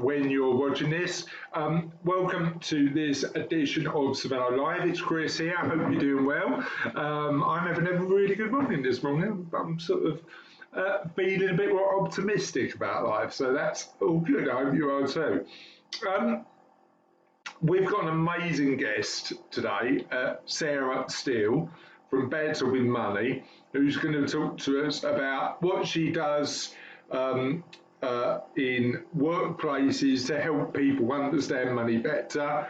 when you're watching this. Welcome to this edition of Cervello Live. It's Chris here. I hope you're doing well. I'm having a really good morning this morning. I'm sort of feeling a bit more optimistic about life, so that's all good. I hope you are too. We've got an amazing guest today, Sarah Steele from Better with Money, who's going to talk to us about what she does in workplaces to help people understand money better.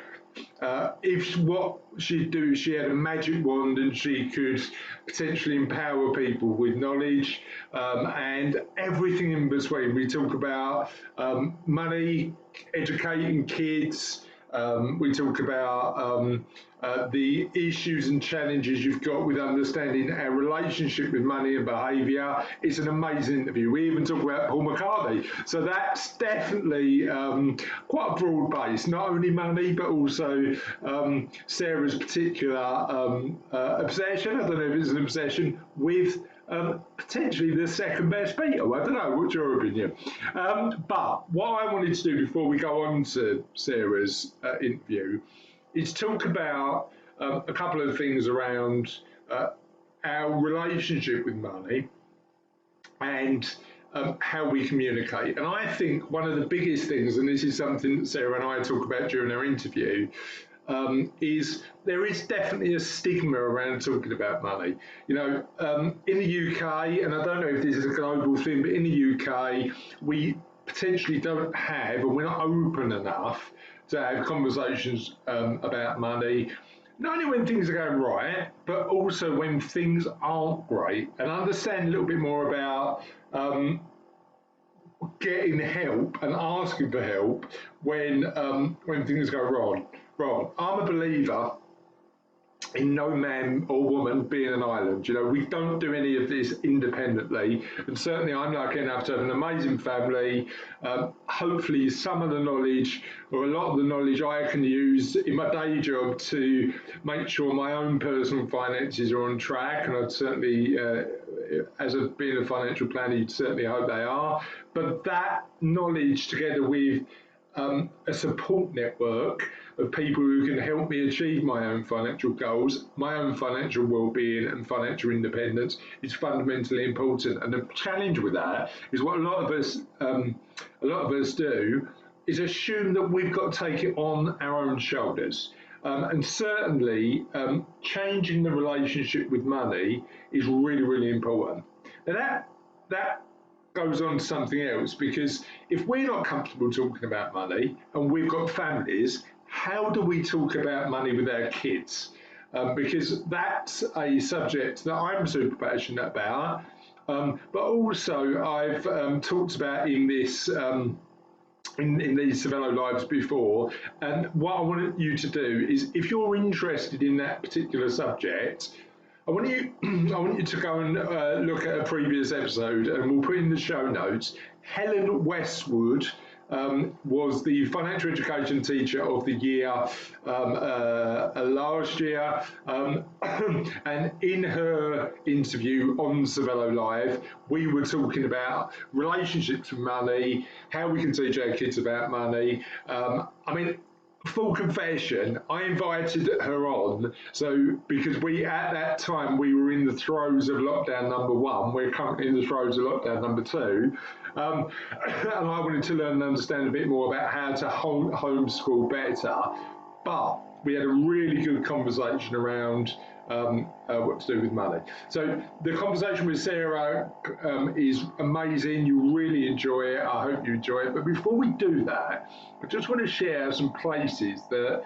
If what she'd do, she had a magic wand and she could potentially empower people with knowledge and everything in between. We talk about money, educating kids. We talk about the issues and challenges you've got with understanding our relationship with money and behaviour. It's an amazing interview. We even talk about Paul McCartney. So that's definitely quite a broad base, not only money, but also Sarah's particular obsession. I don't know if it's an obsession with potentially the second best Beatle. I don't know, what's your opinion? But what I wanted to do before we go on to Sarah's interview is talk about a couple of things around our relationship with money and how we communicate. And I think one of the biggest things, and this is something that Sarah and I talk about during our interview, is there is definitely a stigma around talking about money. You know, in the UK, and I don't know if this is a global thing, but in the UK, we potentially don't have, and we're not open enough to have conversations about money, not only when things are going right, but also when things aren't great, and understand a little bit more about getting help and asking for help when things go wrong. I'm a believer in no man or woman being an island. You know, we don't do any of this independently, and certainly I'm lucky enough to have an amazing family. Hopefully some of the knowledge, or a lot of the knowledge, I can use in my day job to make sure my own personal finances are on track, and I'd certainly, as being a financial planner, you'd certainly hope they are. But that knowledge, together with a support network of people who can help me achieve my own financial goals, my own financial well-being and financial independence, is fundamentally important. And the challenge with that is what a lot of us do is assume that we've got to take it on our own shoulders. And certainly changing the relationship with money is really, really important. Now that goes on to something else, because if we're not comfortable talking about money and we've got families, how do we talk about money with our kids? Because that's a subject that I'm super passionate about, but also I've talked about in this in these Cervello Lives before. And what I want you to do is, if you're interested in that particular subject, I want you to go and look at a previous episode, and we'll put in the show notes. Helen Westwood was the financial education teacher of the year last year, and in her interview on Cervello Live, we were talking about relationships with money, how we can teach our kids about money. I mean, full confession, I invited her on, so because at that time we were in the throes of lockdown number 1, we're currently in the throes of lockdown number 2, and I wanted to learn and understand a bit more about how to homeschool better. But we had a really good conversation around what to do with money. So the conversation with Sarah is amazing. You'll really enjoy it. I hope you enjoy it. But before we do that, I just want to share some places that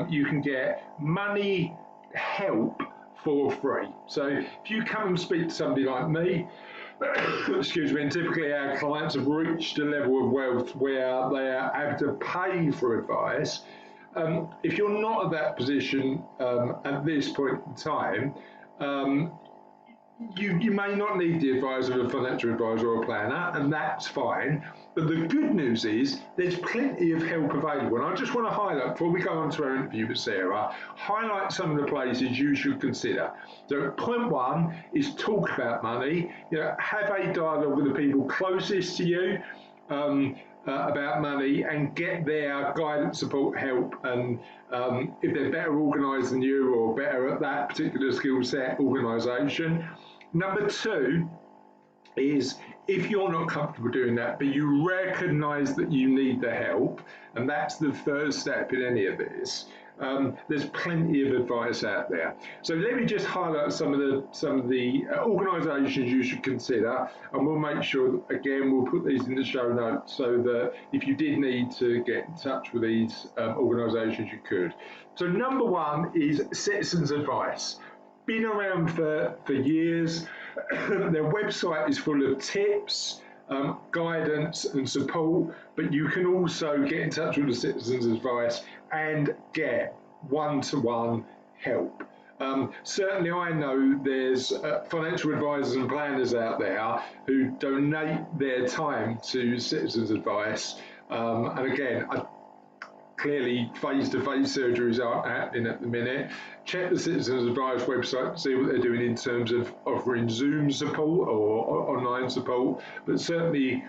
you can get money help for free. So if you come and speak to somebody like me, excuse me, and typically our clients have reached a level of wealth where they have to pay for advice. If you're not at that position at this point in time, you may not need the advice of a financial advisor or a planner, and that's fine. But the good news is there's plenty of help available. And I just want to highlight, before we go on to our interview with Sarah, highlight some of the places you should consider. So point 1 is talk about money. You know, have a dialogue with the people closest to you. about money and get their guidance, support, help, and if they're better organised than you or better at that particular skill set, organisation. Number two is if you're not comfortable doing that, but you recognise that you need the help, and that's the first step in any of this. There's plenty of advice out there. So let me just highlight some of the organisations you should consider, and we'll make sure again we'll put these in the show notes so that if you did need to get in touch with these organisations, you could. So number one is Citizens Advice. Been around for years. Their website is full of tips, guidance and support, but you can also get in touch with the Citizens Advice and get one-to-one help. Certainly I know there's financial advisors and planners out there who donate their time to Citizens Advice, and again, clearly face-to-face surgeries aren't happening at the minute. Check the Citizens Advice website to see what they're doing in terms of offering Zoom support or online support. But certainly,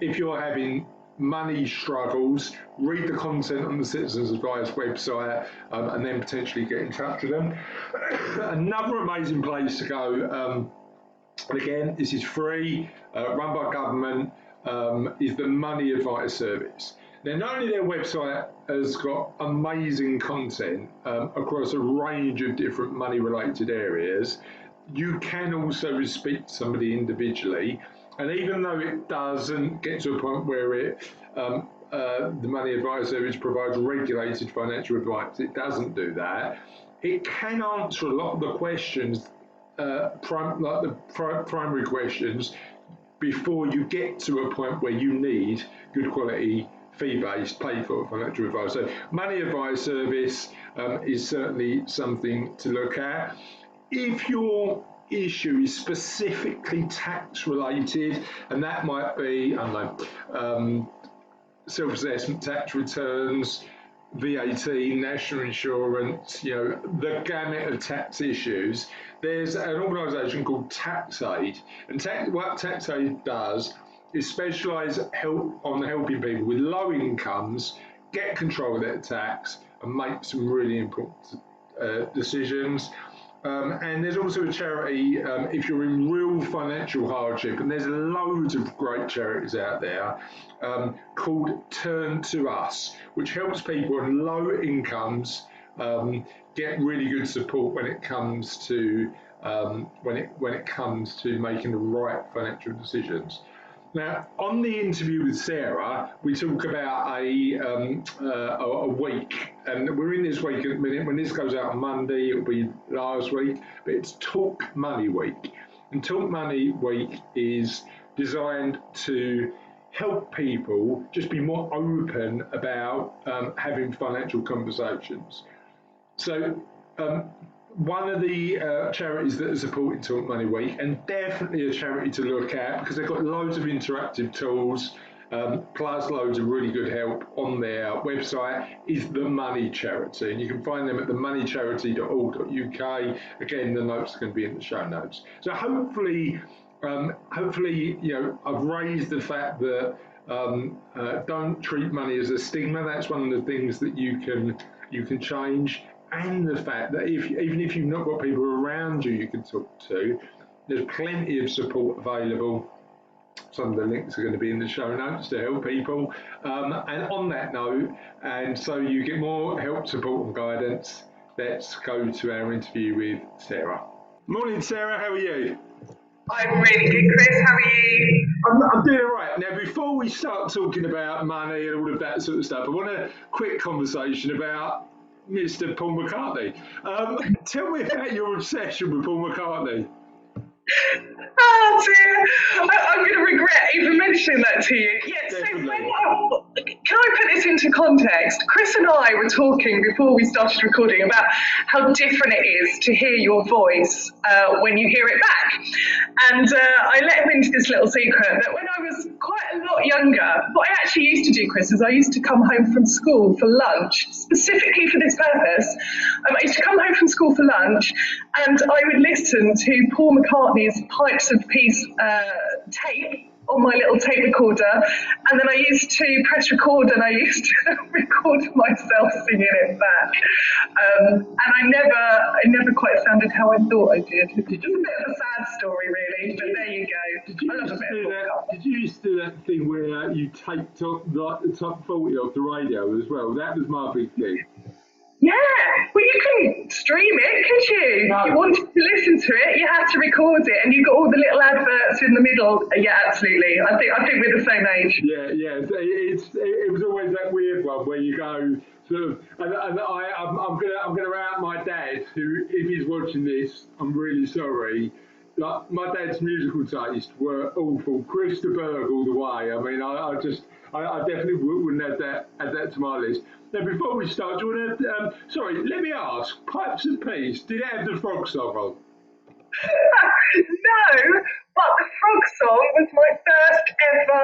if you're having money struggles, read the content on the Citizens Advice website and then potentially get in touch with them. Another amazing place to go, again, this is free, run by government, is the Money Advice Service. Now, not only their website has got amazing content across a range of different money-related areas, you can also speak to somebody individually. And even though it doesn't get to a point where the Money Advice Service provides regulated financial advice, it doesn't do that. It can answer a lot of the questions, like the primary questions, before you get to a point where you need good quality fee-based, paid-for financial advice. So Money Advice Service is certainly something to look at. If your issue is specifically tax-related, and that might be, I don't know, self-assessment tax returns, VAT, national insurance, the gamut of tax issues, there's an organisation called TaxAid. And what TaxAid does is specialise on helping people with low incomes get control of their tax and make some really important decisions. And there's also a charity if you're in real financial hardship, and there's loads of great charities out there called Turn to Us, which helps people on low incomes get really good support when it comes to making the right financial decisions. Now, on the interview with Sarah, we talk about a week, and we're in this week at the minute. When this goes out on Monday, it'll be last week, but it's Talk Money Week. And Talk Money Week is designed to help people just be more open about having financial conversations. So, one of the charities that are supporting Talk Money Week, and definitely a charity to look at because they've got loads of interactive tools, plus loads of really good help on their website, is the Money Charity. And you can find them at themoneycharity.org.uk. Again, the notes are going to be in the show notes. So hopefully, I've raised the fact that don't treat money as a stigma. That's one of the things that you can change. And the fact that even if you've not got people around you can talk to, there's plenty of support available. Some of the links are going to be in the show notes to help people. And on that note, and so you get more help, support and guidance, let's go to our interview with Sarah. Morning, Sarah, how are you? I'm really good, Chris. How are you? I'm doing all right. Now, before we start talking about money and all of that sort of stuff, I want a quick conversation about Mr. Paul McCartney. Tell me about your obsession with Paul McCartney. Oh dear, I'm going to regret even mentioning that to you. Yeah, Definitely. So can I put this into context? Chris and I were talking before we started recording about how different it is to hear your voice when you hear it back. And I let him into this little secret that when I was quite a lot younger, what I actually used to do, Chris, is I used to come home from school for lunch, specifically for this purpose. I used to come home from school for lunch and I would listen to Paul McCartney's Pipes of Peace tape on my little tape recorder, and then I used to press record, and I used to record myself singing it back. And I never quite sounded how I thought I did. It's just a bit of a sad story, really. But there you go. I love a bit of podcast. Did you used to do that thing where you taped up like the top 40 of the radio as well? That was my big thing. Yeah, well, you couldn't stream it, could you? No. If you wanted to listen to it, you had to record it, and you got all the little adverts in the middle. Yeah, absolutely. I think we're the same age. Yeah. It was always that weird one where you go sort of, and I'm gonna out my dad, who, if he's watching this, I'm really sorry. Like, my dad's musical tastes were awful. Chris de Burgh all the way. I mean, I definitely wouldn't add that to my list. Now, before we start, do you want to, sorry, let me ask, Pipes and Peas, did it have the frog song on? No, but the frog song was my first ever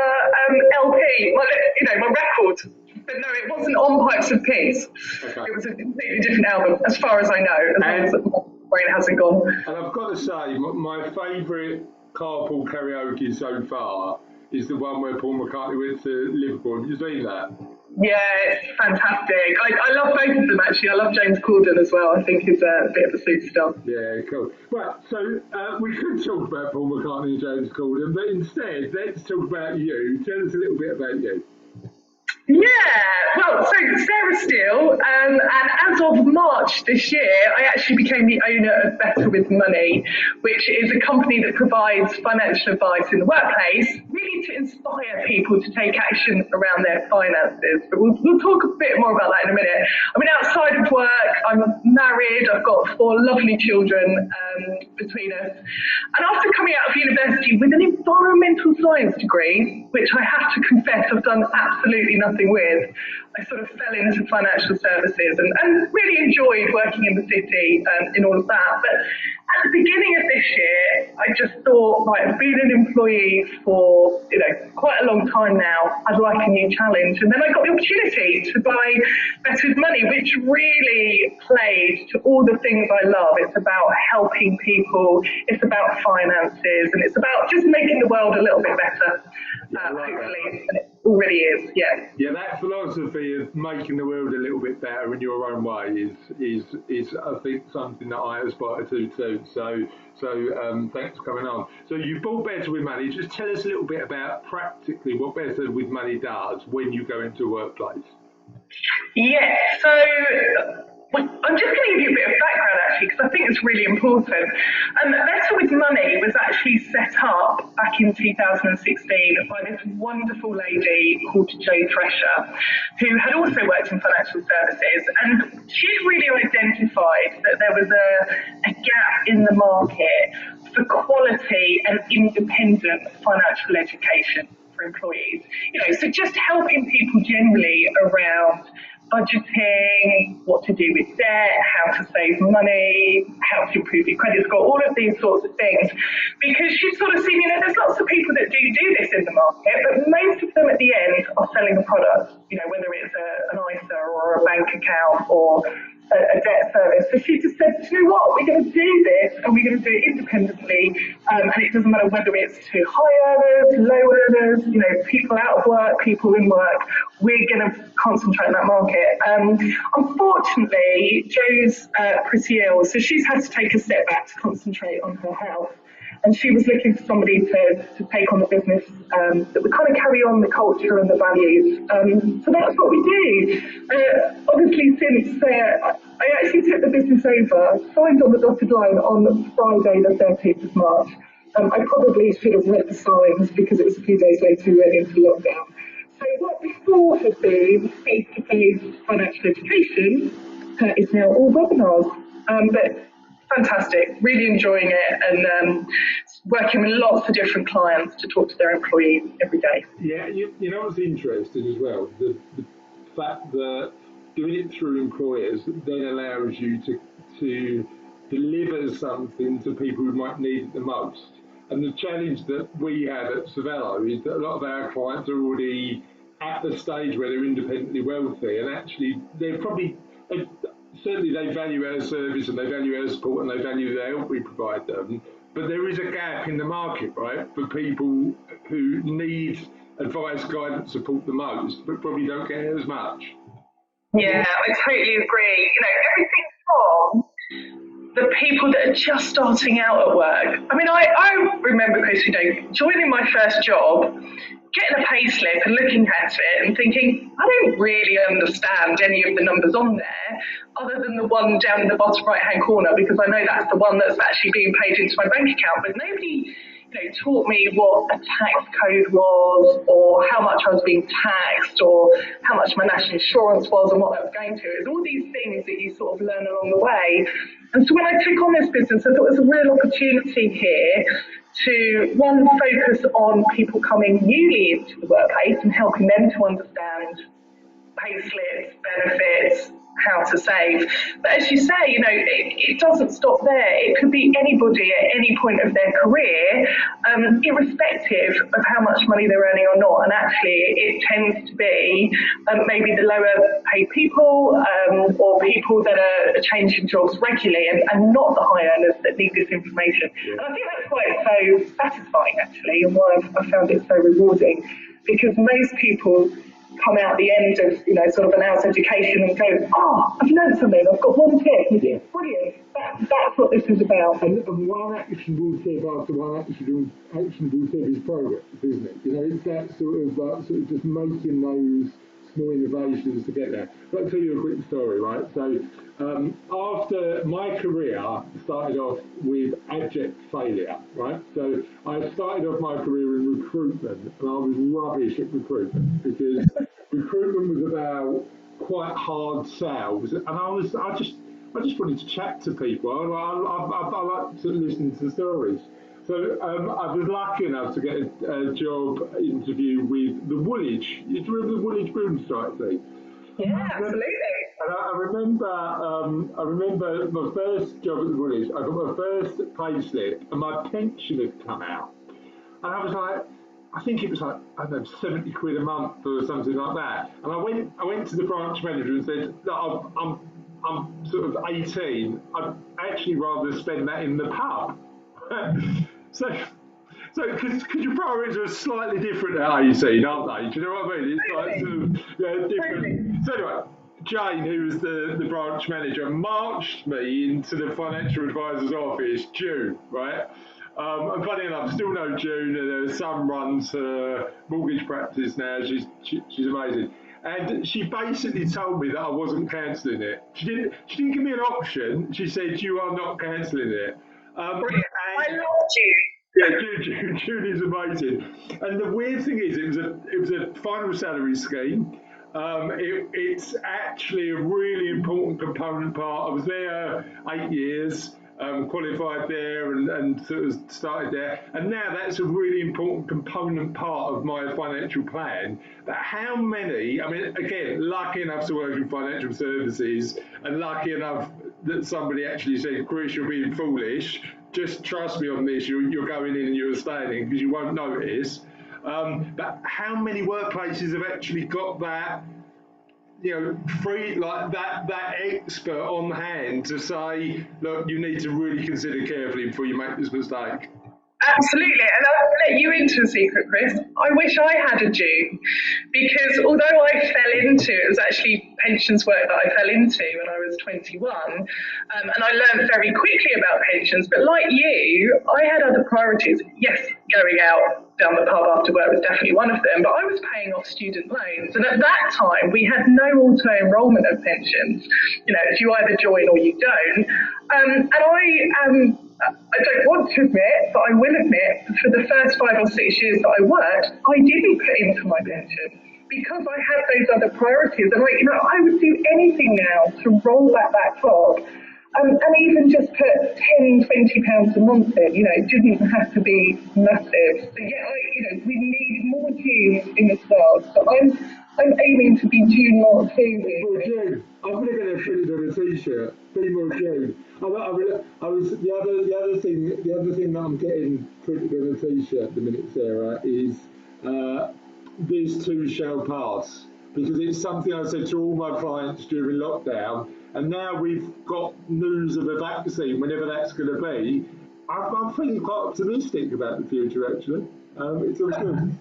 LP, my record. But no, it wasn't on Pipes and Peas. Okay. It was a completely different album, as far as I know, as long as my brain hasn't gone. And I've got to say, my favourite carpool karaoke so far is the one where Paul McCartney went to Liverpool. Have you seen that? Yeah, it's fantastic. I love both of them, actually. I love James Corden as well. I think he's a bit of a superstar. Yeah, cool. Right, so we could talk about Paul McCartney and James Corden, but instead, let's talk about you. Tell us a little bit about you. Yeah, well, so Sarah Steele, and as of March this year, I actually became the owner of Better With Money, which is a company that provides financial advice in the workplace, really to inspire people to take action around their finances. But we'll talk a bit more about that in a minute. I mean, outside of work, I'm married, I've got 4 lovely children between us. And after coming out of university with an environmental science degree, which I have to confess I've done absolutely nothing with, I sort of fell into financial services and really enjoyed working in the city in all of that. But at the beginning of this year, I just thought, right, I've been an employee for quite a long time now. I'd like a new challenge. And then I got the opportunity to buy Better With Money, which really played to all the things I love. It's about helping people, it's about finances, and it's about just making the world a little bit better, hopefully. And it already is, yeah. Yeah, that philosophy of making the world a little bit better in your own way is I think something that I aspire to too. So thanks for coming on. So you bought Better With Money. Just tell us a little bit about practically what Better With Money does when you go into a workplace. Yeah, so I'm just going to give you a bit of background actually, because I think it's really important. Better With Money was actually set up back in 2016 by this wonderful lady called Jo Thresher, who had also worked in financial services, and she'd really identified that there was a gap in the market for quality and independent financial education for employees. So just helping people generally around budgeting, what to do with debt, how to save money, how to improve your credit score, all of these sorts of things. Because she's sort of seen, there's lots of people that do this in the market, but most of them at the end are selling a product, whether it's an ISA or a bank account or a debt service. So she just said, you know what, we're going to do this and we're going to do it independently, and it doesn't matter whether it's to high earners, low earners, people out of work, people in work, we're going to concentrate on that market. Unfortunately, Jo's pretty ill, so she's had to take a step back to concentrate on her health. And she was looking for somebody to take on the business that would kind of carry on the culture and the values. So that's what we do. Obviously, since I actually took the business over, signed on the dotted line on Friday, the 13th of March. I probably should have read the signs because it was a few days later we went into lockdown. So what before had been face-to-face financial education is now all webinars. But fantastic, really enjoying it, and working with lots of different clients to talk to their employees every day. Yeah, you know what's interesting as well? The fact that doing it through employers then allows you to deliver something to people who might need it the most. And the challenge that we have at Cervello is that a lot of our clients are already at the stage where they're independently wealthy, and actually they're probably... Certainly they value our service and they value our support and they value the help we provide them, but there is a gap in the market, right, for people who need advice, guidance, support the most, but probably don't get it as much. Yeah, I totally agree. You know, everything from the people that are just starting out at work. I mean, I remember, Chris, you know, joining my first job, getting a pay slip and looking at it and thinking, I don't really understand any of the numbers on there, other than the one down in the bottom right-hand corner, because I know that's the one that's actually being paid into my bank account. But nobody, you know, taught me what a tax code was, or how much I was being taxed, or how much my national insurance was, and what that was going to. It was all these things that you sort of learn along the way. And so when I took on this business, I thought it was a real opportunity here to, one, focus on people coming newly into the workplace and helping them to understand pay slips, benefits, how to save. But as you say, you know, it doesn't stop there. It could be anybody at any point of their career, irrespective of how much money they're earning or not. And actually, it tends to be maybe the lower paid people, or people that are changing jobs regularly, and not the high earners that need this information. And I think that's why it's so satisfying, actually, and why I've found it so rewarding, because most people come out the end of, you know, sort of an hour's education and go, I've learned something, I've got one tip, and it's brilliant. That's what this is about. And one actionable tip after one actionable tip is progress, isn't it? You know, it's that sort of just making those small innovations to get there. But I'll tell you a quick story, right? So after my career started off with abject failure, right? So I started off my career in recruitment, and I was rubbish at recruitment, because recruitment was about quite hard sales, and I just wanted to chat to people. I like to listen to stories. So I was lucky enough to get a job interview with the Woolwich. You remember the Woolwich Building Society? Yeah, absolutely. And I remember my first job at the Woolwich. I got my first pay slip, and my pension had come out, and I was like, I think it was like, I don't know, 70 quid a month or something like that. And I went to the branch manager and said, look, I'm sort of 18. I'd actually rather spend that in the pub. So, because your priorities are slightly different at 18, aren't they? Do you know what I mean? It's like sort of, yeah, different. So anyway, Jane, who was the branch manager, marched me into the financial advisor's office, June, right? And funny enough, still know June, and her son runs her mortgage practice now. She's amazing. And she basically told me that I wasn't cancelling it. She didn't give me an option. She said, you are not cancelling it. Brilliant. I love you. Yeah, June is amazing. And the weird thing is, it was a final salary scheme. It's actually a really important component part. I was there 8 years, qualified there, and sort of started there. And now that's a really important component part of my financial plan. But how many, I mean, again, lucky enough to work in financial services, and lucky enough that somebody actually said, Chris, you're being foolish. Just trust me on this, you're going in and you're staying in, because you won't notice. But how many workplaces have actually got that, you know, free, like that expert on hand to say, look, you need to really consider carefully before you make this mistake? Absolutely, and I'll let you into a secret, Chris. I wish I had a June, because although I fell into it was actually pensions work that I fell into when I was 21, and I learned very quickly about pensions. But like you, I had other priorities. Yes, going out down the pub after work was definitely one of them, but I was paying off student loans, and at that time we had no auto enrolment of pensions. You know, it's you either join or you don't. And I don't want to admit, but I will admit, for the first 5 or 6 years that I worked, I didn't put into my pension because I had those other priorities. And I would do anything now to roll that back up, and even just put £10, £20 a month in. You know, it didn't have to be massive. So yeah, we need more Junes in this world. So I'm aiming to be June not two. Be more June. I'm going to get it printed on a T-shirt. Be more June. I was the other thing that I'm getting printed on a T-shirt at the minute, Sarah, is this too shall pass, because it's something I said to all my clients during lockdown, and now we've got news of a vaccine, whenever that's going to be. I'm feeling quite optimistic about the future, actually. It's all good.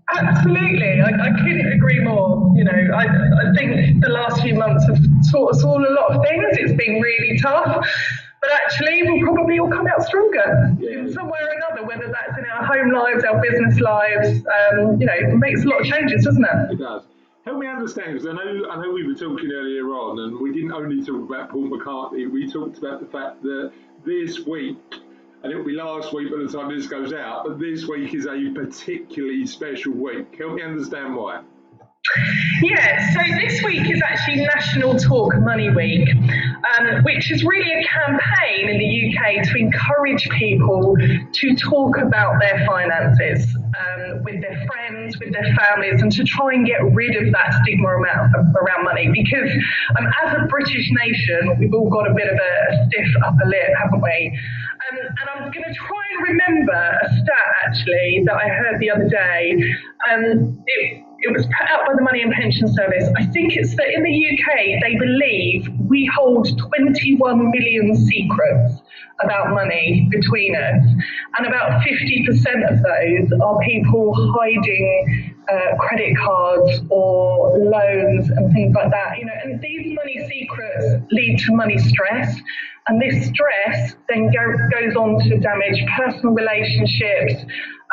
Absolutely, I couldn't agree more. You know, I think the last few months have taught us all a lot of things. It's been really tough, but actually we'll probably all come out stronger in some way or another, whether that's in our home lives, our business lives. You know, it makes a lot of changes, doesn't it? It does. Help me understand, because I know we were talking earlier on, and we didn't only talk about Paul McCartney, we talked about the fact that this week, and it'll be last week by the time this goes out, but this week is a particularly special week. Help me understand why. Yeah, so this week is actually National Talk Money Week, which is really a campaign in the UK to encourage people to talk about their finances with their friends, with their families, and to try and get rid of that stigma around money. Because as a British nation, we've all got a bit of a stiff upper lip, haven't we? And I'm going to try and remember a stat actually that I heard the other day. It was put out by the Money and Pension Service. I think it's that in the UK they believe we hold 21 million secrets about money between us, and about 50% of those are people hiding credit cards or loans and things like that. You know, and these money secrets lead to money stress. And this stress then goes on to damage personal relationships,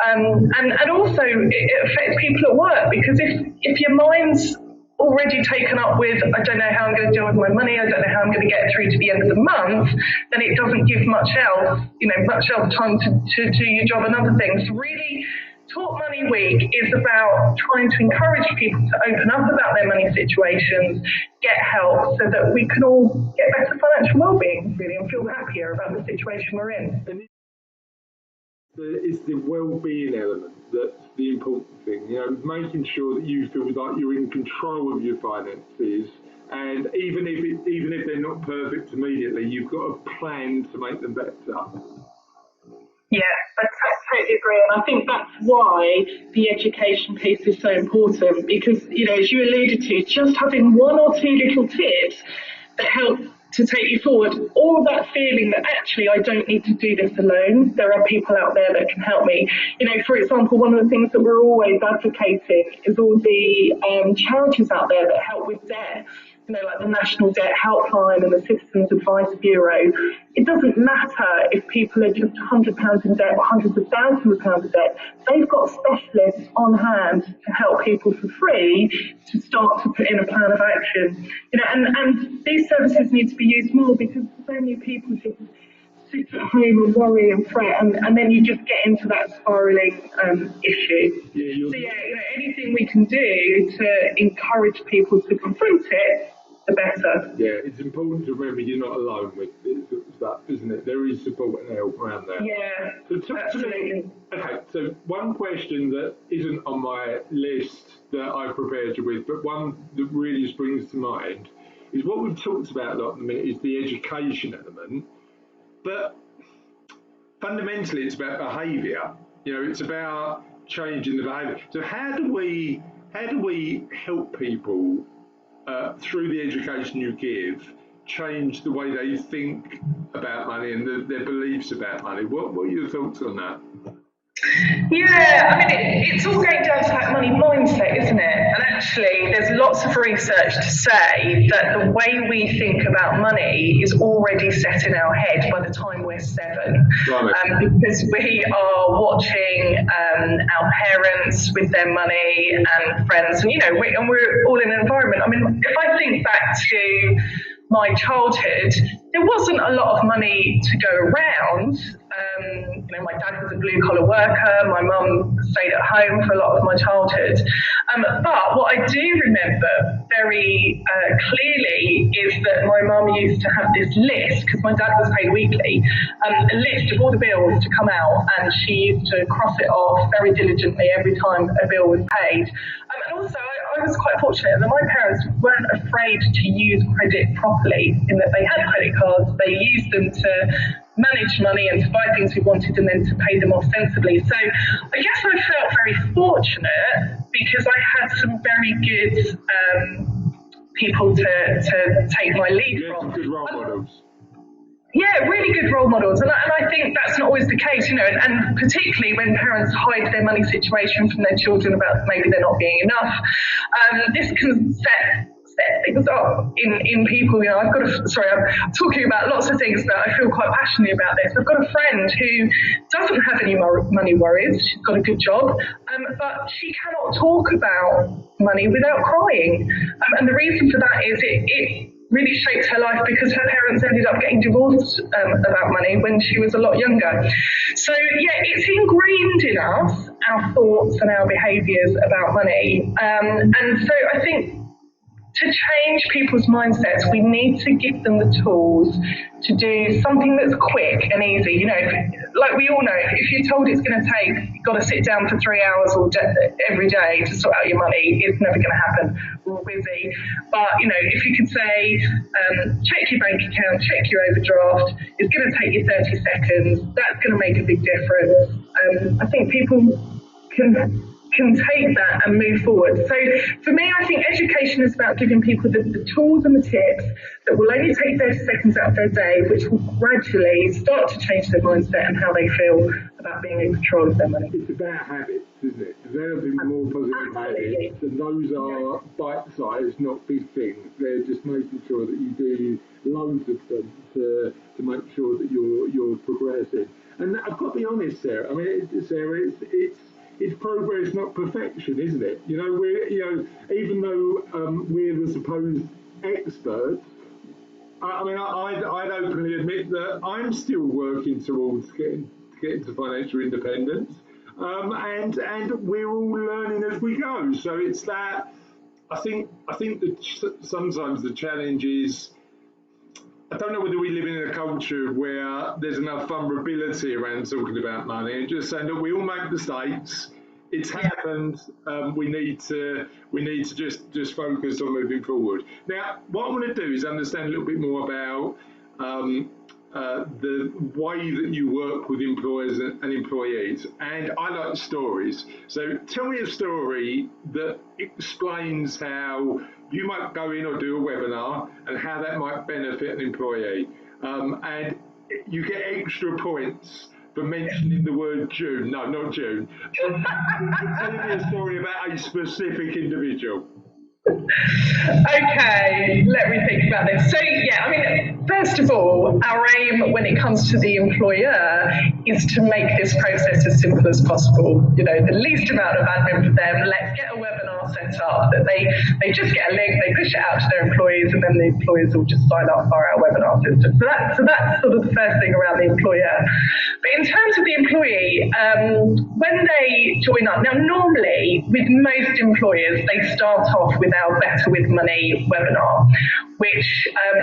and also it affects people at work, because if your mind's already taken up with, I don't know how I'm going to deal with my money, I don't know how I'm going to get through to the end of the month, then it doesn't give much else time to do your job and other things. Really, Talk Money Week is about trying to encourage people to open up about their money situations, get help, so that we can all get better financial well-being, really, and feel happier about the situation we're in. And it's the well-being element that's the important thing. You know, making sure that you feel like you're in control of your finances, and even if they're not perfect immediately, you've got a plan to make them better. Yeah, I totally agree, and I think that's why the education piece is so important, because, you know, as you alluded to, just having one or two little tips that help to take you forward, or that feeling that actually I don't need to do this alone, there are people out there that can help me. You know, for example, one of the things that we're always advocating is all the charities out there that help with debt. You know, like the National Debt Helpline and the Citizens Advice Bureau. It doesn't matter if people are just £100 in debt or hundreds of thousands of pounds of debt. They've got specialists on hand to help people for free to start to put in a plan of action. You know, and these services need to be used more, because so many people just sit at home and worry and fret, and then you just get into that spiralling issue. So you know, anything we can do to encourage people to confront it, the better. Yeah, it's important to remember you're not alone with stuff, isn't it? There is support and help around there. Yeah, so absolutely. Okay, so one question that isn't on my list that I prepared you with, but one that really springs to mind, is what we've talked about a lot in a minute is the education element, but fundamentally it's about behaviour. You know, it's about changing the behaviour. So how do we help people through the education you give change the way they think about money and their beliefs about money? What are your thoughts on that? Yeah, I mean, it's all going down to that money mindset, isn't it? And actually, there's lots of research to say that the way we think about money is already set in our head by the time we're 7. Because we are watching our parents with their money and friends, and, you know, we're all in an environment. I mean, if I think back to my childhood, there wasn't a lot of money to go around. You know, my dad was a blue-collar worker. My mum stayed at home for a lot of my childhood. But what I do remember very clearly is that my mum used to have this list, because my dad was paid weekly, a list of all the bills to come out, and she used to cross it off very diligently every time a bill was paid. And also, I was quite fortunate that my parents weren't afraid to use credit properly, in that they had credit cards, they used them to manage money and to buy things we wanted, and then to pay them off sensibly. So I guess I felt very fortunate, because I had some very good people to take my lead from. Some good role models. Yeah, really good role models, and I think that's not always the case, and particularly when parents hide their money situation from their children about maybe they're not being enough. This can set things up in people. I'm talking about lots of things, but I feel quite passionately about this. I've got a friend who doesn't have any money worries. She's got a good job, but she cannot talk about money without crying, and the reason for that is it really shaped her life because her parents ended up getting divorced about money when she was a lot younger. So yeah, it's ingrained in us, our thoughts and our behaviours about money. And so I think to change people's mindsets, we need to give them the tools to do something that's quick and easy. Like we all know, if you're told it's going to take, you've got to sit down for 3 hours every day to sort out your money, it's never going to happen. We're all busy. But, if you could say, check your bank account, check your overdraft, it's going to take you 30 seconds, that's going to make a big difference. I think people can take that and move forward. So for me, I think education is about giving people the tools and the tips that will only take 30 seconds out of their day, which will gradually start to change their mindset and how they feel about being in control of their money. It's about habits, isn't it? Developing more positive habits, and those are bite-sized, not big things. They're just making sure that you do loads of them to make sure that you're progressing. And I've got to be honest, Sarah. I mean, Sarah, it's progress, not perfection, isn't it? Even though we're the supposed experts, I'd openly admit that I'm still working towards getting to financial independence, and we're all learning as we go. So it's that. I think that sometimes the challenge is, I don't know whether we live in a culture where there's enough vulnerability around talking about money and just saying that we all make mistakes. It's happened. We need to just focus on moving forward. Now, what I want to do is understand a little bit more about the way that you work with employers and employees. And I like stories. So tell me a story that explains how you might go in or do a webinar and how that might benefit an employee. And you get extra points for mentioning the word June. No, not June. Tell me a story about a specific individual. Okay, let me think about this. So yeah, first of all, our aim when it comes to the employer is to make this process as simple as possible. The least amount of admin for them. Let's get a webinar set up that they just get a link, they push it out to their employees, and then the employees will just sign up for our webinar system. So that's sort of the first thing around the employer. But in terms of the employee, when they join up, now normally with most employers, they start off with our Better With Money webinar, which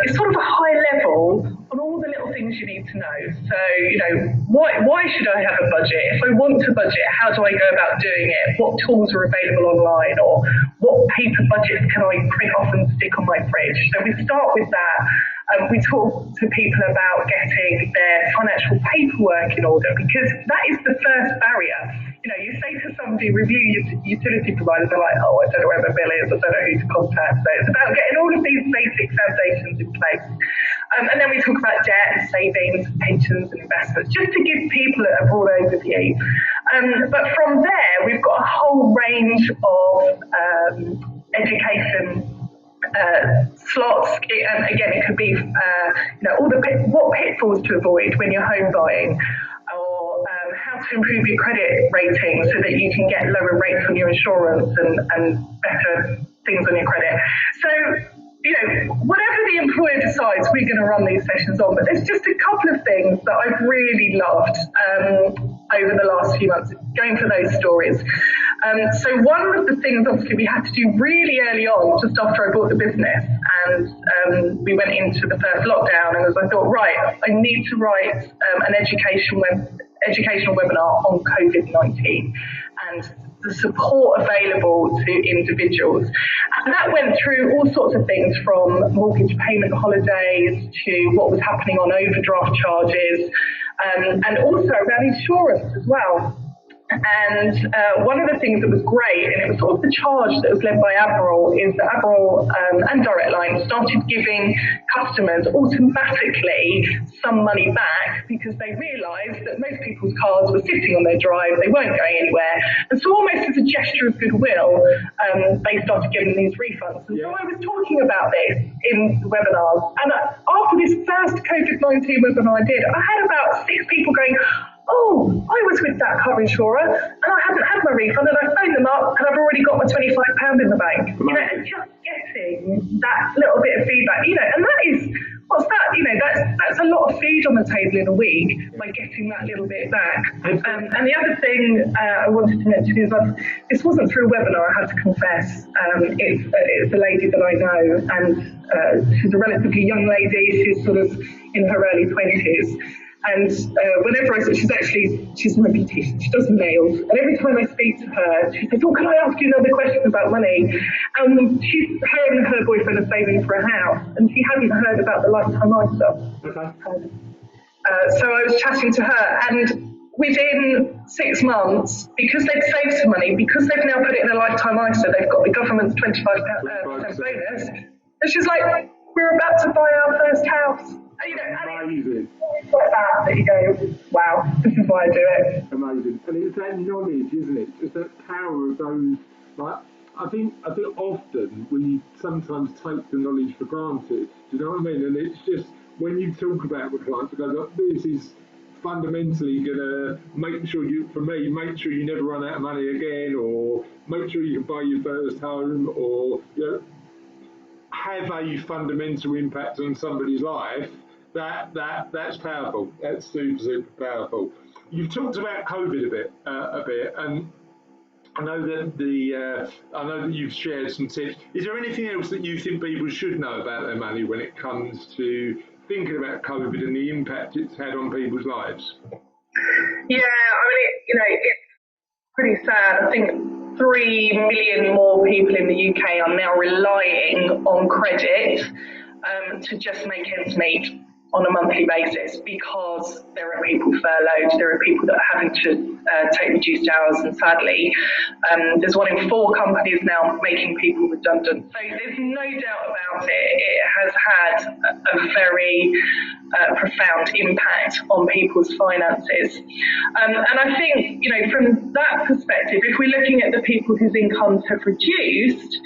is sort of a high level on all the little things you need to know. So, why should I have a budget? If I want to budget, how do I go about doing it? What tools are available online? Or what paper budgets can I print off and stick on my fridge? So we start with that. We talk to people about getting their financial paperwork in order, because that is the first barrier. You say to somebody, review your utility provider, they're like, oh, I don't know where my bill is, I don't know who to contact. So it's about getting all of these basic foundations in place. And then we talk about debt, savings, pensions and investments, just to give people a broad overview. But from there, we've got a whole range of education slots. Again, it could be what pitfalls to avoid when you're home buying, or how to improve your credit rating so that you can get lower rates on your insurance and better things on your credit. So, whatever the employer decides, we're going to run these sessions on. But there's just a couple of things that I've really loved over the last few months, going for those stories. So one of the things, obviously, we had to do really early on, just after I bought the business, and we went into the first lockdown, and as I thought, right, I need to write an educational webinar on COVID-19 and the support available to individuals. And that went through all sorts of things, from mortgage payment holidays to what was happening on overdraft charges, and also around insurance as well. And one of the things that was great, and it was sort of the charge that was led by Admiral, is that Admiral and Direct Line started giving customers automatically some money back because they realised that most people's cars were sitting on their drive, they weren't going anywhere. And so almost as a gesture of goodwill, they started giving these refunds. And so I was talking about this in webinars. And after this first COVID-19 webinar I did, I had about 6 people going, oh, I was with that car insurer and I haven't had my refund, and I phoned them up and I've already got my £25 in the bank. You know, and just getting that little bit of feedback, you know, and that is, what's that? You know, that's a lot of food on the table in a week by getting that little bit back. And the other thing I wanted to mention is this wasn't through a webinar, I have to confess. It's a lady that I know, and she's a relatively young lady. She's sort of in her early 20s. And whenever I say, she's my beautician, she does nails. And every time I speak to her, she says, oh, can I ask you another question about money? Her and her boyfriend are saving for a house, and she hadn't heard about the lifetime ISA. Okay. So I was chatting to her, and within 6 months, because they've saved some money, because they've now put it in a lifetime ISA, they've got the government's 25% bonus. And she's like, we're about to buy our first house. You know, amazing. It's like that you go, wow, this is why I do it. Amazing. And it's that knowledge, isn't it? It's that power of those, like, I think often we sometimes take the knowledge for granted. Do you know what I mean? And it's just, when you talk about with clients, I go, look, this is fundamentally going to make sure make sure you never run out of money again, or make sure you can buy your first home, or, you know, have a fundamental impact on somebody's life. That's powerful. That's super powerful. You've talked about COVID a bit, and I know that you've shared some tips. Is there anything else that you think people should know about their money when it comes to thinking about COVID and the impact it's had on people's lives? Yeah, I mean, it's pretty sad. I think 3 million more people in the UK are now relying on credit to just make ends meet on a monthly basis, because there are people furloughed, there are people that are having to take reduced hours, and sadly, there's 1 in 4 companies now making people redundant. So there's no doubt about it, it has had a very profound impact on people's finances. And I think, from that perspective, if we're looking at the people whose incomes have reduced,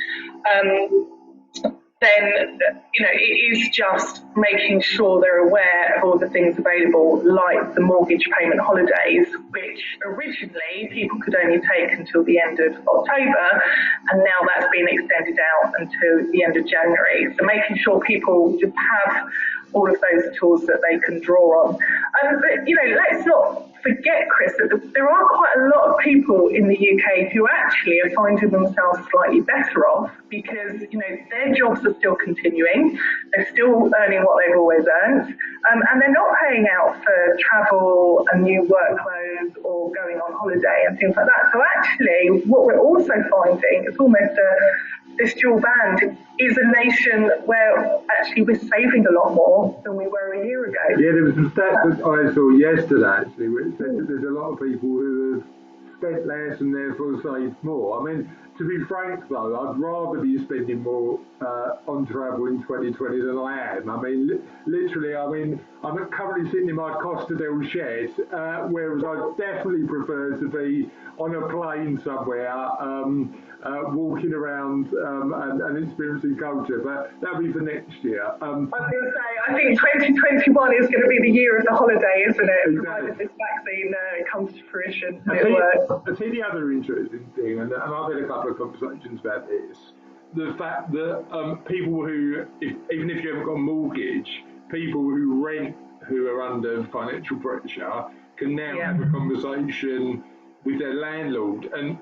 then it is just making sure they're aware of all the things available, like the mortgage payment holidays, which originally people could only take until the end of October, and now that's been extended out until the end of January. So making sure people just have all of those tools that they can draw on. But, let's not forget, Chris, that there are quite a lot of people in the UK who actually are finding themselves slightly better off because, their jobs are still continuing, they're still earning what they've always earned, and they're not paying out for travel and new work clothes or going on holiday and things like that. So actually, what we're also finding is almost this dual band is a nation where actually we're saving a lot more than we were a year ago. Yeah, there was some stats that I saw yesterday actually, which said that there's a lot of people who have spent less and therefore saved more. I mean, to be frank though, I'd rather be spending more on travel in 2020 than I am. I mean, literally, I'm currently sitting in my Costa del shed, whereas I definitely prefer to be on a plane somewhere, walking around and experiencing culture, but that'll be for next year. I was going to say, I think 2021 is going to be the year of the holiday, isn't it? Exactly. Provided this vaccine comes to fruition. I think the other interesting thing, and I've had a couple of conversations about this, the fact that people who, even if you haven't got a mortgage, people who rent, who are under financial pressure, can now have a conversation with their landlord. And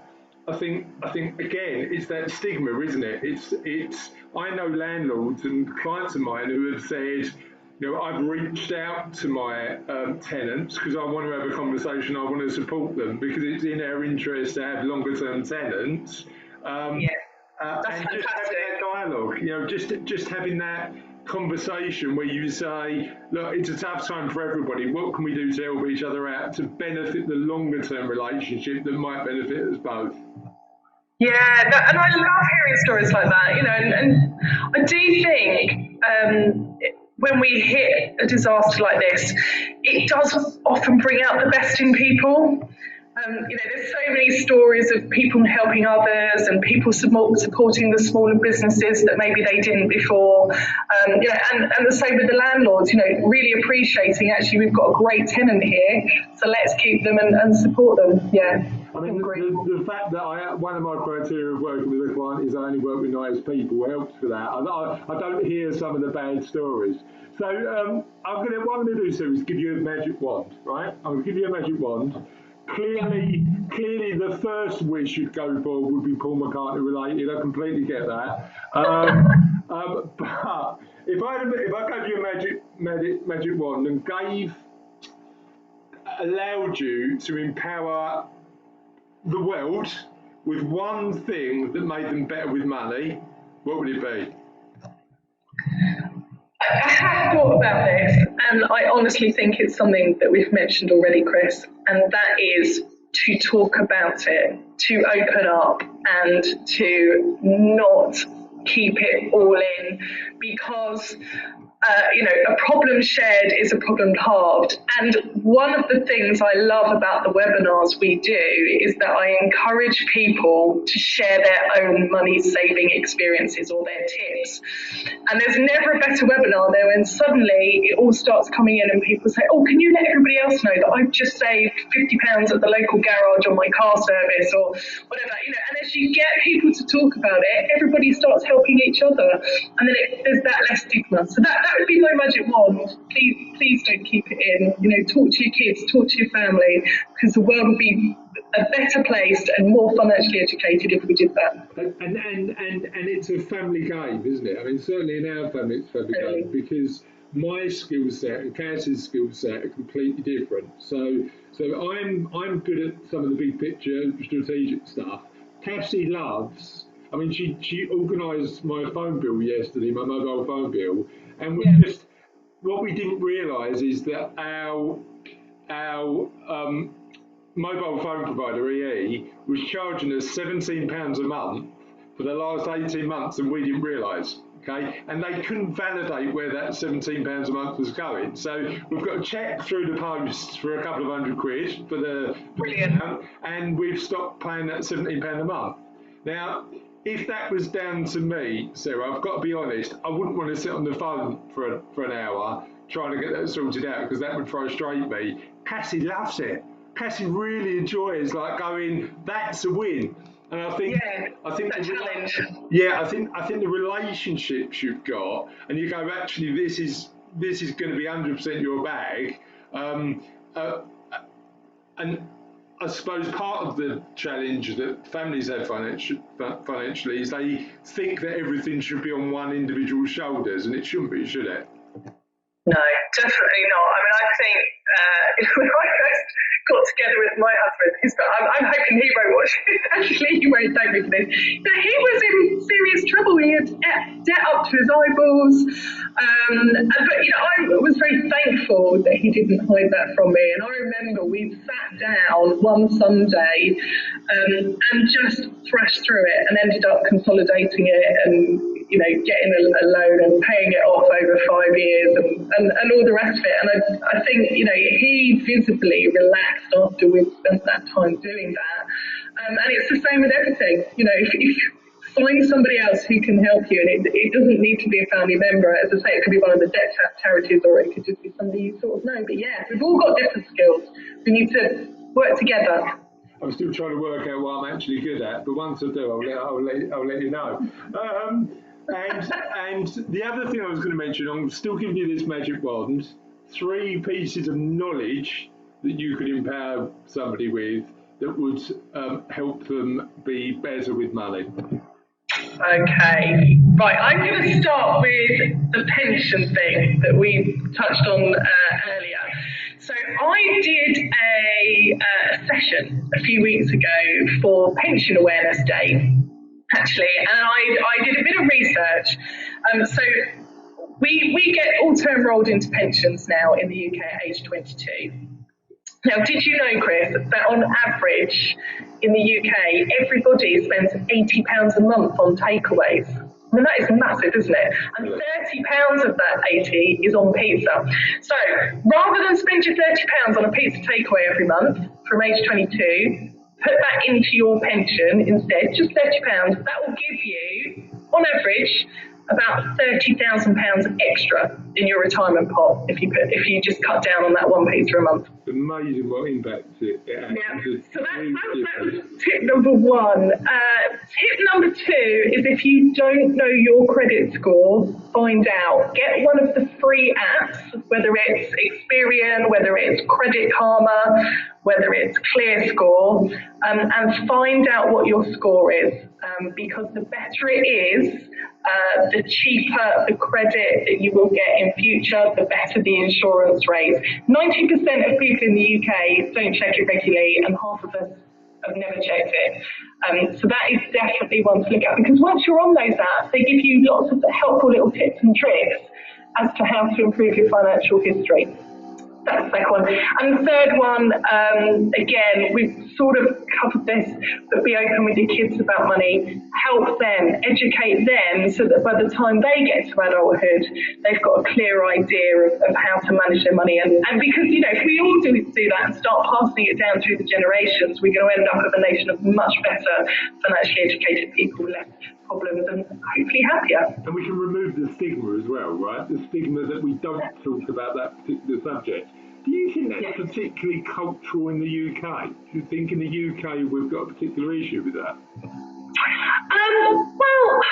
I think again, it's that stigma, isn't it? It's I know landlords and clients of mine who have said, I've reached out to my tenants because I want to have a conversation, I want to support them because it's in our interest to have longer term tenants. That's and fantastic. just having that dialogue, just having that conversation where you say, look, it's a tough time for everybody. What can we do to help each other out to benefit the longer term relationship that might benefit us both? Yeah, and I love hearing stories like that, and I do think when we hit a disaster like this, it does often bring out the best in people. There's so many stories of people helping others and people supporting the smaller businesses that maybe they didn't before. And the same with the landlords, really appreciating actually we've got a great tenant here, so let's keep them and support them. Yeah. I mean, the fact that one of my criteria of working with a client is I only work with nice people helps for that. I don't hear some of the bad stories. So what I'm going to do, Sue, is give you a magic wand, right? I'm going to give you a magic wand. Clearly, the first wish you'd go for would be Paul McCartney related. I completely get that. But if I gave you a magic wand and allowed you to empower the world with one thing that made them better with money, what would it be? I have thought about this, and I honestly think it's something that we've mentioned already, Chris, and that is to talk about it, to open up, and to not keep it all in, because a problem shared is a problem halved. And one of the things I love about the webinars we do is that I encourage people to share their own money saving experiences or their tips. And there's never a better webinar there when suddenly it all starts coming in and people say, oh, can you let everybody else know that I've just saved £50 at the local garage on my car service or whatever, and as you get people to talk about it, everybody starts helping each other, and then there's that less stigma. So that would be my magic wand. Please don't keep it in. Talk to your kids, talk to your family, because the world will be a better place and more financially educated if we did that. And it's a family game, isn't it? I mean, certainly in our family, it's a family game, because my skill set and Cass's skill set are completely different. So I'm good at some of the big picture strategic stuff. Cassie loves. I mean, she organised my phone bill yesterday, my mobile phone bill, and what we didn't realise is that our mobile phone provider, EE, was charging us £17 a month for the last 18 months, and we didn't realise. Okay, and they couldn't validate where that £17 a month was going. So we've got a cheque through the post for a couple of £100 for the account, and we've stopped paying that £17 a month. Now, if that was down to me, Sarah, I've got to be honest, I wouldn't want to sit on the phone for an hour trying to get that sorted out, because that would frustrate me. Cassie loves it. Cassie really enjoys going, that's a win. And I think that challenge. Yeah, I think the relationships you've got, and you go, actually, this is going to be 100% your bag. And I suppose part of the challenge that families have financially is they think that everything should be on one individual's shoulders, and it shouldn't be, should it? No, definitely not. I mean, I think when I first got together with my husband, I'm hoping he won't watch it. Actually, he won't thank me for this. But he was in serious trouble. He had debt up to his eyeballs. But I was very thankful that he didn't hide that from me. And I remember we sat down one Sunday and just thrashed through it and ended up consolidating it and getting a loan and paying it off over 5 years and all the rest of it. And I think, he visibly relaxed after we'd spent that time doing that. And it's the same with everything. If you find somebody else who can help you, and it doesn't need to be a family member. As I say, it could be one of the debt charities, or it could just be somebody you sort of know. But yeah, we've all got different skills. We need to work together. I'm still trying to work out what I'm actually good at, but once I do, I'll let you know. And the other thing I was going to mention, I'm still giving you this magic wand, 3 pieces of knowledge that you could empower somebody with that would help them be better with money. Okay, right, I'm going to start with the pension thing that we touched on earlier. So I did a session a few weeks ago for Pension Awareness Day, actually, and I did a bit of research. So We get auto-enrolled into pensions now in the UK at age 22. Now, did you know, Chris, that on average in the UK, everybody spends £80 a month on takeaways? I mean, that is massive, isn't it? And £30 of that 80 is on pizza. So rather than spend your £30 on a pizza takeaway every month from age 22, put that into your pension instead, just £30. That will give you, on average, about £30,000 extra in your retirement pot if you just cut down on that one pizza a month. It's amazing what impact it has. Yeah. So that was tip number one. Tip number two is if you don't know your credit score, find out. Get one of the free apps, whether it's Experian, whether it's Credit Karma, whether it's ClearScore, and find out what your score is. Because the better it is, the cheaper the credit that you will get in future, the better the insurance rates. 90% of people in the UK don't check it regularly, and half of us have never checked it. So that is definitely one to look at, because once you're on those apps, they give you lots of helpful little tips and tricks as to how to improve your financial history. That's the second one. And the third one, again, we've sort of covered this, but be open with your kids about money. Help them, educate them, so that by the time they get to adulthood, they've got a clear idea of how to manage their money. And because, if we all do that and start passing it down through the generations, we're going to end up with a nation of much better financially educated people, less problems, and hopefully happier. And we can remove the stigma as well, right? The stigma that we don't talk about that particular subject. Do you think that's particularly cultural in the UK? Do you think in the UK we've got a particular issue with that? Well,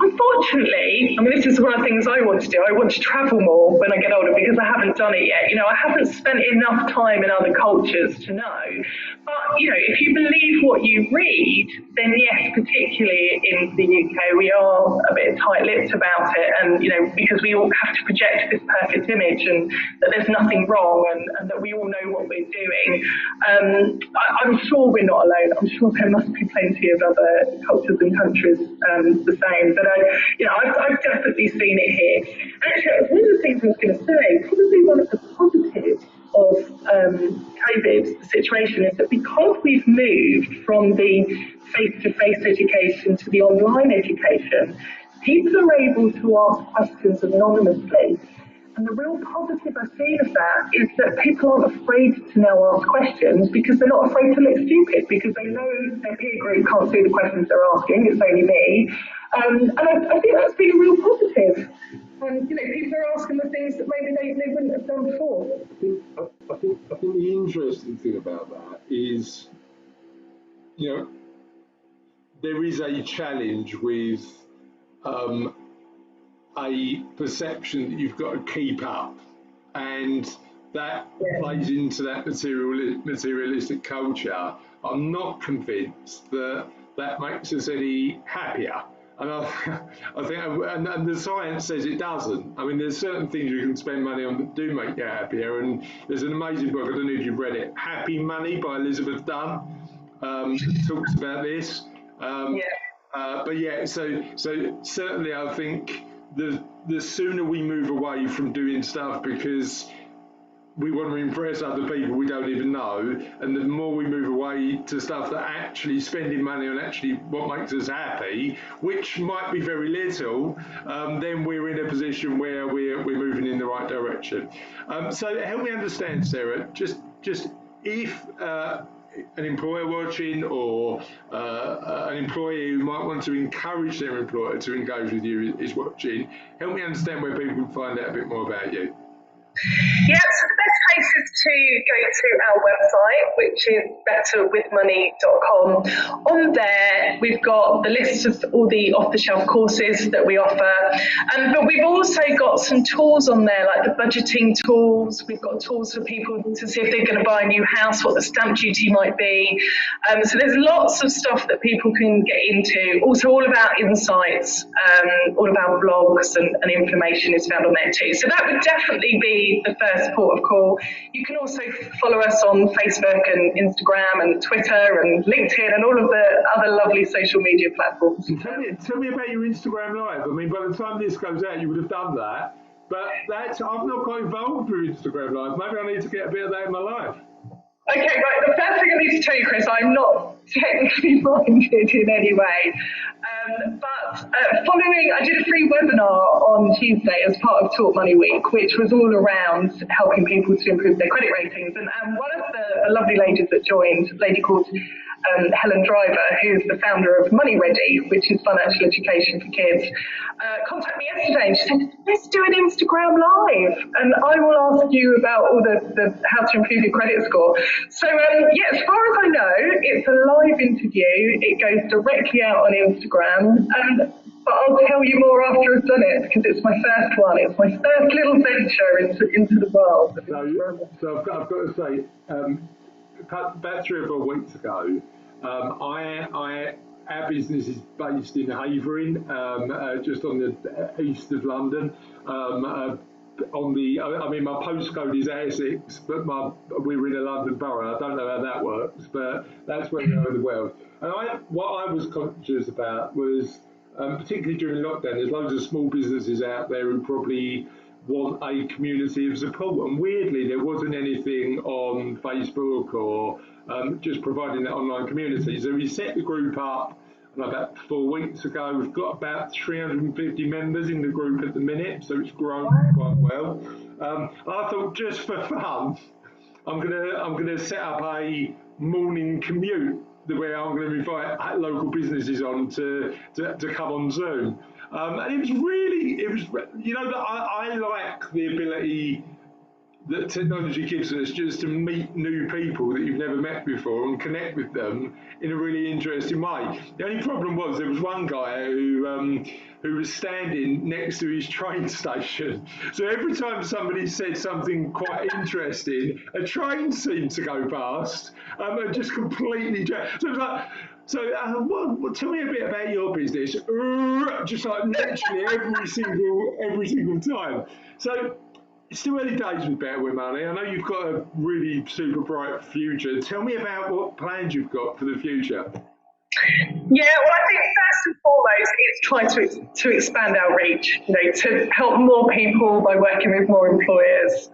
unfortunately, this is one of the things I want to do. I want to travel more when I get older, because I haven't done it yet. I haven't spent enough time in other cultures to know. But, if you believe what you read, then yes, particularly in the UK, we are a bit tight-lipped about it. And, because we all have to project this perfect image and that there's nothing wrong and that we all know what we're doing. I'm sure we're not alone. I'm sure there must be plenty of other cultures and countries the same. But I've definitely seen it here. And actually, one of the things I was going to say, probably one of the positives of COVID situation is that because we've moved from the face-to-face education to the online education, people are able to ask questions anonymously. And the real positive I've seen of that is that people aren't afraid to now ask questions, because they're not afraid to look stupid, because they know their peer group can't see the questions they're asking, it's only me. And I think that's been a real positive. And people are asking the things that maybe they wouldn't have done before. I think the interesting thing about that is, there is a challenge with a perception that you've got to keep up, and that plays into that materialistic culture. I'm not convinced that that makes us any happier. And I think, and the science says it doesn't. There's certain things you can spend money on that do make you happier. And there's an amazing book, I don't know if you've read it, Happy Money by Elizabeth Dunn, talks about this. So certainly I think the sooner we move away from doing stuff because we want to impress other people we don't even know, and the more we move away to stuff that actually spending money on actually what makes us happy, which might be very little, then we're in a position where we're moving in the right direction. So help me understand, Sarah, just if an employer watching or an employee who might want to encourage their employer to engage with you is watching, help me understand where people can find out a bit more about you. Yeah, so the best place is to go to our website, which is betterwithmoney.com. On there, we've got the list of all the off-the-shelf courses that we offer, but we've also got some tools on there, like the budgeting tools. We've got tools for people to see if they're going to buy a new house, what the stamp duty might be. So there's lots of stuff that people can get into. Also, all of our insights, all of our blogs and information is found on there too. So that would definitely be the first port of call. You can also follow us on Facebook and Instagram and Twitter and LinkedIn and all of the other lovely social media platforms. Tell me about your Instagram Live. I mean, by the time this goes out, you would have done that. But I've not got involved with Instagram Live. Maybe I need to get a bit of that in my life. Okay, right. The first thing I need to tell you, Chris, I'm not technically minded in any way. But I did a free webinar on Tuesday as part of Talk Money Week, which was all around helping people to improve their credit ratings. And one of the lovely ladies that joined, a lady called Helen Driver, who's the founder of Money Ready, which is financial education for kids, contacted me yesterday and she said, let's do an Instagram Live and I will ask you about all the how to improve your credit score. So yeah, as far as I know, it's a live interview. It goes directly out on Instagram. But I'll tell you more after I've done it because it's my first one. It's my first little venture into the world. So I've got to say, about 3 or 4 weeks ago, our business is based in Havering, just on the east of London. My postcode is Essex, but we're in a London borough. I don't know how that works, but that's where we are in the world. And what I was conscious about was, particularly during lockdown, there's loads of small businesses out there who probably want a community of support. And weirdly, there wasn't anything on Facebook or just providing that online community. So we set the group up about 4 weeks ago. We've got about 350 members in the group at the minute, so it's grown quite well. I thought, just for fun, I'm gonna set up a morning commute where I'm going to invite local businesses on to come on Zoom. And it was that I like the ability that technology gives us just to meet new people that you've never met before and connect with them in a really interesting way. The only problem was there was one guy who was standing next to his train station. So every time somebody said something quite interesting, a train seemed to go past and just completely. So it was like, well, tell me a bit about your business. Just like literally every single time. So it's still early days with Better With Money. I know you've got a really super bright future. Tell me about what plans you've got for the future. Yeah, well, I think first and foremost, it's trying to expand our reach, to help more people by working with more employers,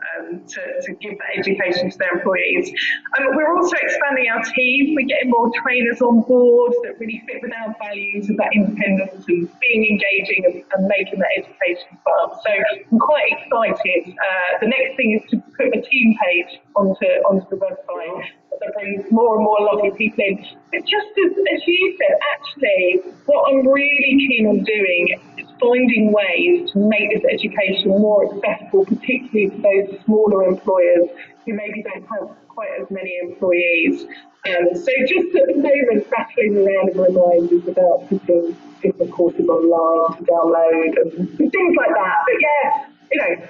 to give that education to their employees. We're also expanding our team. We're getting more trainers on board that really fit with our values of that independence and being engaging and making that education fun. So I'm quite excited. The next thing is to put a team page onto the website that brings more and more lovely people in. But just as you said, actually, what I'm really keen on doing is finding ways to make this education more accessible, particularly to those smaller employers who maybe don't have quite as many employees. So just at the moment, rattling around in my mind is about putting different courses online to download and things like that. But yeah,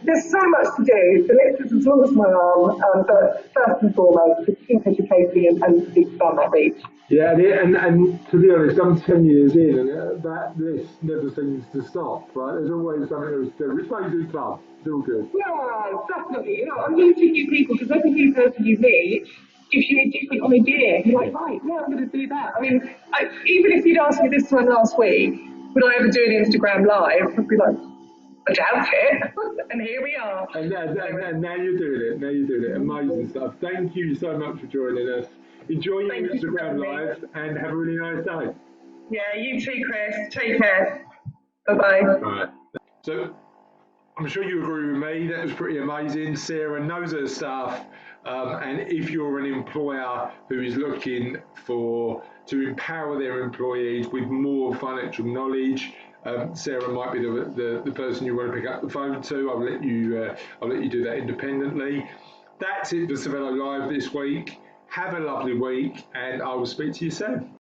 there's so much to do. The list is as long as my arm, but first and foremost, to keep educating and expand that reach. Yeah, and to be honest, I'm 10 years in, and that list never seems to stop, right? There's always something else to do. Which way you do club? It's all good. Yeah, definitely. I'm meeting new people because every new person you meet gives you a different idea. You're like, right, yeah, I'm going to do that. I mean, even if you'd asked me this time last week, would I ever do an Instagram Live? I'd be like, I doubt it. And here we are. And now you're doing it. Amazing stuff. Thank you so much for joining us. Enjoy your Instagram Live and have a really nice day. Yeah, you too, Chris. Take care. Bye-bye. All right. So I'm sure you agree with me. That was pretty amazing. Sarah knows her stuff. And if you're an employer who is looking to empower their employees with more financial knowledge, Sarah might be the person you want to pick up the phone to. I'll let you do that independently. That's it for Cervello Live this week. Have a lovely week, and I will speak to you soon.